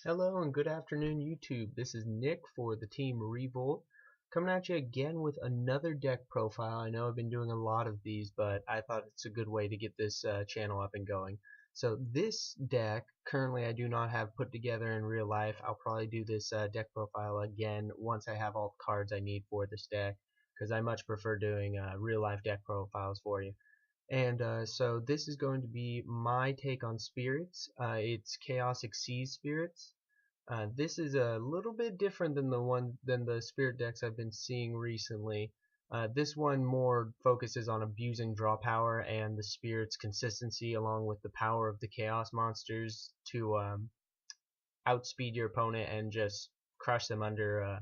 Hello and good afternoon, YouTube. This is Nick for the team Revolt, coming at you again with another deck profile. I know I've been doing a lot of these, but I thought it's a good way to get this channel up and going. So this deck, currently I do not have put together in real life. I'll probably do this deck profile again once I have all the cards I need for this deck, because I much prefer doing real life deck profiles for you. And so this is going to be my take on spirits. It's Chaos Xyz spirits. This is a little bit different than the spirit decks I've been seeing recently. This one more focuses on abusing draw power and the spirit's consistency, along with the power of the chaos monsters to outspeed your opponent and just crush them under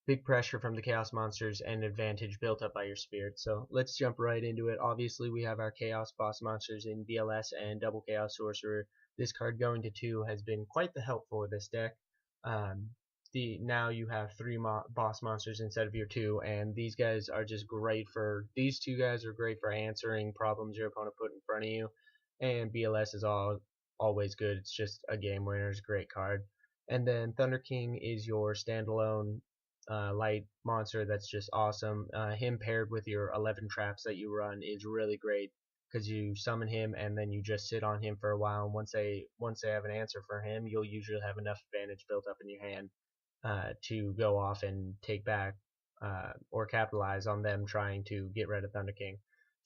big pressure from the chaos monsters and advantage built up by your spirit. So let's jump right into it. Obviously we have our chaos boss monsters in BLS and double chaos sorcerer. This card going to 2 has been quite the help for this deck. Now you have 3 boss monsters instead of your 2, and these guys are just great for, these 2 guys are great for answering problems your opponent put in front of you, and BLS is always good. It's just a game winner. It's a great card. And then Thunder King is your standalone light monster that's just awesome. Him paired with your 11 traps that you run is really great because you summon him and then you just sit on him for a while. And once they have an answer for him, you'll usually have enough advantage built up in your hand to go off and take back or capitalize on them trying to get rid of Thunder King.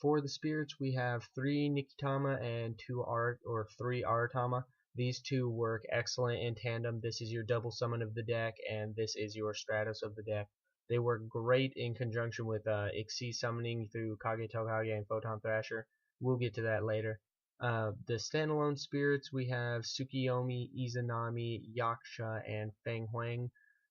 For the spirits, we have 3 Nikitama and 3 Aratama. These two work excellent in tandem. This is your double summon of the deck, and this is your Stratos of the deck. They work great in conjunction with Xyz summoning through Kage Tokage and Photon Thrasher. We'll get to that later. The standalone spirits, we have Tsukiyomi, Izanami, Yaksha, and Feng Huang.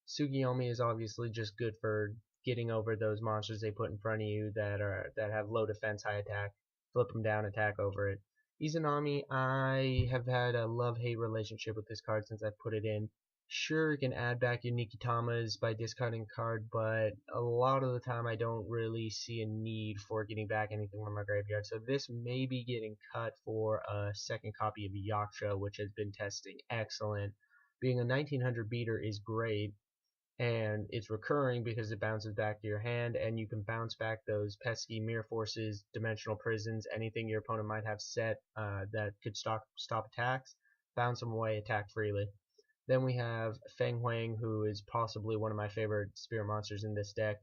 Tsukiyomi is obviously just good for getting over those monsters they put in front of you that have low defense, high attack. Flip them down, attack over it. Izanami, I have had a love-hate relationship with this card since I put it in. Sure, you can add back your Nikitamas by discarding a card, but a lot of the time I don't really see a need for getting back anything from my graveyard. So this may be getting cut for a second copy of Yaksha, which has been testing excellent. Being a 1900 beater is great, and it's recurring because it bounces back to your hand, and you can bounce back those pesky mirror forces, dimensional prisons, anything your opponent might have set that could stop attacks, bounce them away, attack freely. Then we have Feng Huang, who is possibly one of my favorite spirit monsters in this deck.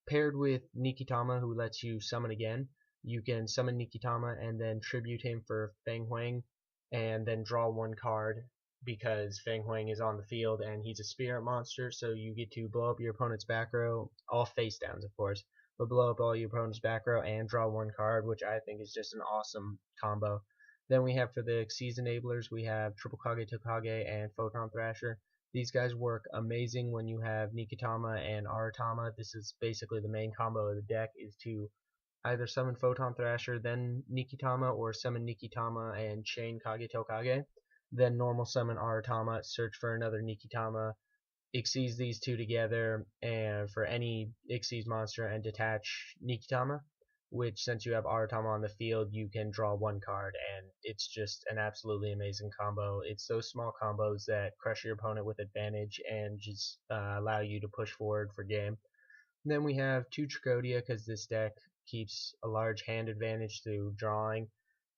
Paired with Nikitama, who lets you summon again, you can summon Nikitama and then tribute him for Feng Huang, and then draw 1 card because Feng Huang is on the field and he's a spirit monster, so you get to blow up your opponent's back row, all face downs of course, but blow up all your opponent's back row and draw 1 card, which I think is just an awesome combo. Then we have for the Xyz enablers, we have Triple Kage Tokage and Photon Thrasher. These guys work amazing when you have Nikitama and Aratama. This is basically the main combo of the deck, is to either summon Photon Thrasher, then Nikitama, or summon Nikitama and chain Kage Tokage, then normal summon Aratama, search for another Nikitama, Xyz these two together and for any Xyz monster and detach Nikitama, which since you have Aratama on the field, you can draw 1 card, and it's just an absolutely amazing combo. It's those small combos that crush your opponent with advantage and just allow you to push forward for game. And then we have 2 Tricodia because this deck keeps a large hand advantage through drawing,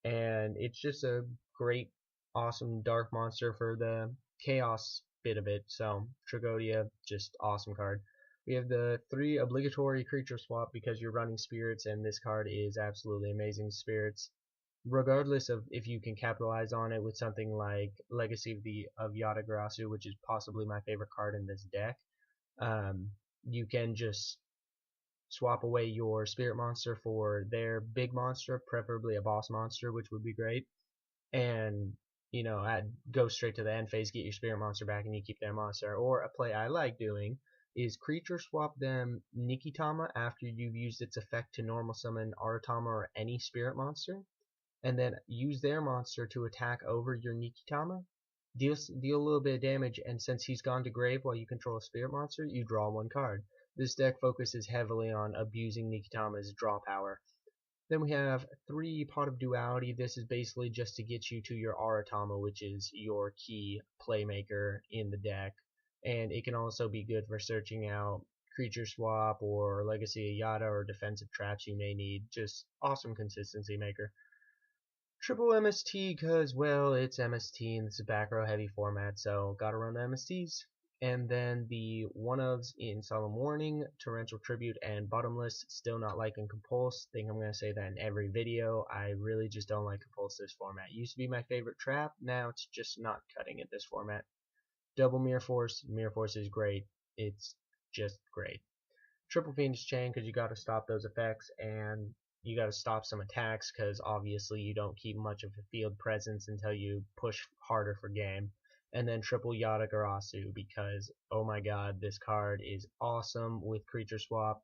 and it's just a great, awesome dark monster for the chaos bit of it. So Tricodia, just awesome card. We have the 3 obligatory creature swap because you're running spirits, and this card is absolutely amazing. Spirits, regardless of if you can capitalize on it with something like Legacy of Yatagarasu, which is possibly my favorite card in this deck. You can just swap away your spirit monster for their big monster, preferably a boss monster, which would be great, and go straight to the end phase, get your spirit monster back, and you keep their monster. Or a play I like doing is creature swap them Nikitama after you've used its effect to normal summon Aratama or any spirit monster, and then use their monster to attack over your Nikitama. Deal a little bit of damage, and since he's gone to grave while you control a spirit monster, you draw 1 card. This deck focuses heavily on abusing Nikitama's draw power. Then we have 3 Pot of Duality. This is basically just to get you to your Aratama, which is your key playmaker in the deck. And it can also be good for searching out creature swap or Legacy of Yada or defensive traps you may need. Just awesome consistency maker. Triple MST because, well, it's MST and it's a back row heavy format, so gotta run the MSTs. And then the one-ofs in Solemn Warning, Torrential Tribute, and Bottomless, still not liking Compulse. Think I'm going to say that in every video. I really just don't like Compulse this format. Used to be my favorite trap, now it's just not cutting it this format. Double Mirror Force is great. It's just great. Triple Fiend's Chain because you got to stop those effects and you got to stop some attacks because obviously you don't keep much of a field presence until you push harder for game. And then triple Yada Garasu because oh my god, this card is awesome with creature swap.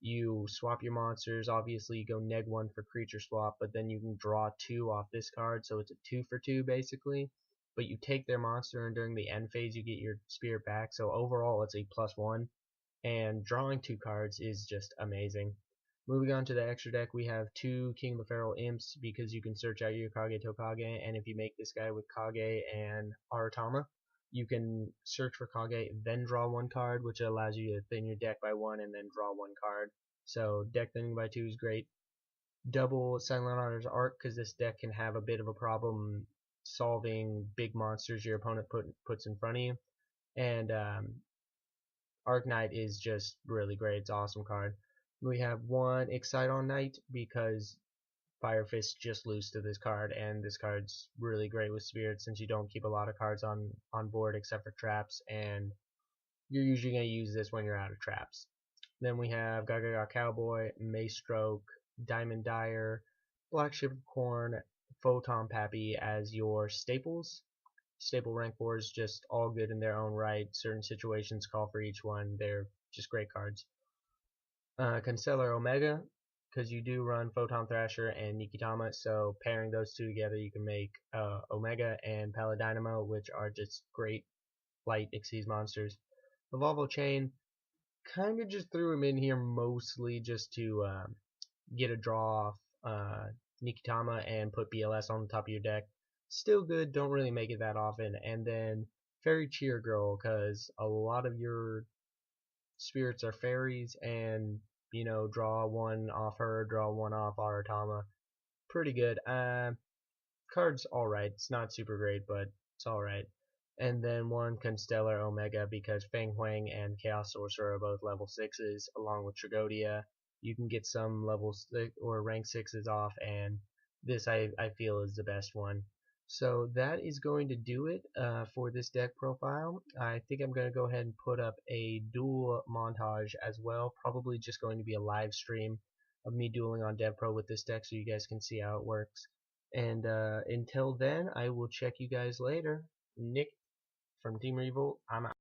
You swap your monsters, obviously you go neg 1 for creature swap, but then you can draw 2 off this card, so it's a 2 for 2 basically. But you take their monster and during the end phase you get your spirit back, so overall it's a +1 and drawing 2 cards is just amazing. Moving on to the extra deck, we have 2 King of the Feral Imps because you can search out your Kage Tokage, and if you make this guy with Kage and Aratama, you can search for Kage, then draw 1 card, which allows you to thin your deck by 1 and then draw 1 card. So deck thinning by 2 is great. Double Silent Honor's Arc because this deck can have a bit of a problem solving big monsters your opponent puts in front of you. And Arc Knight is just really great. It's an awesome card. We have 1 Excite on Knight because Fire Fist just lose to this card, and this card's really great with Spirit since you don't keep a lot of cards on board except for traps, and you're usually going to use this when you're out of traps. Then we have Gaga Cowboy, Maystroke, Diamond Dyer, Black Ship of Corn, Photon Pappy as your staples. Staple rank 4s just all good in their own right. Certain situations call for each one. They're just great cards. Constellar Omega, because you do run Photon Thrasher and Nikitama, so pairing those two together you can make Omega and Paladynamo, which are just great light Xyz monsters. The Volvo Chain, kind of just threw him in here mostly just to get a draw off Nikitama and put BLS on the top of your deck. Still good, don't really make it that often. And then Fairy Cheer Girl, because a lot of your spirits are fairies, and you know, draw 1 off her, draw 1 off Aratama. Pretty good. Card's alright. It's not super great, but it's alright. And then 1 Constellar Omega because Feng Huang and Chaos Sorcerer are both level 6s, along with Tragodia. You can get some level 6 or rank 6s off, and this I feel is the best one. So that is going to do it for this deck profile. I think I'm going to go ahead and put up a duel montage as well. Probably just going to be a live stream of me dueling on DevPro with this deck so you guys can see how it works. And until then, I will check you guys later. Nick from Team Revolt, I'm out.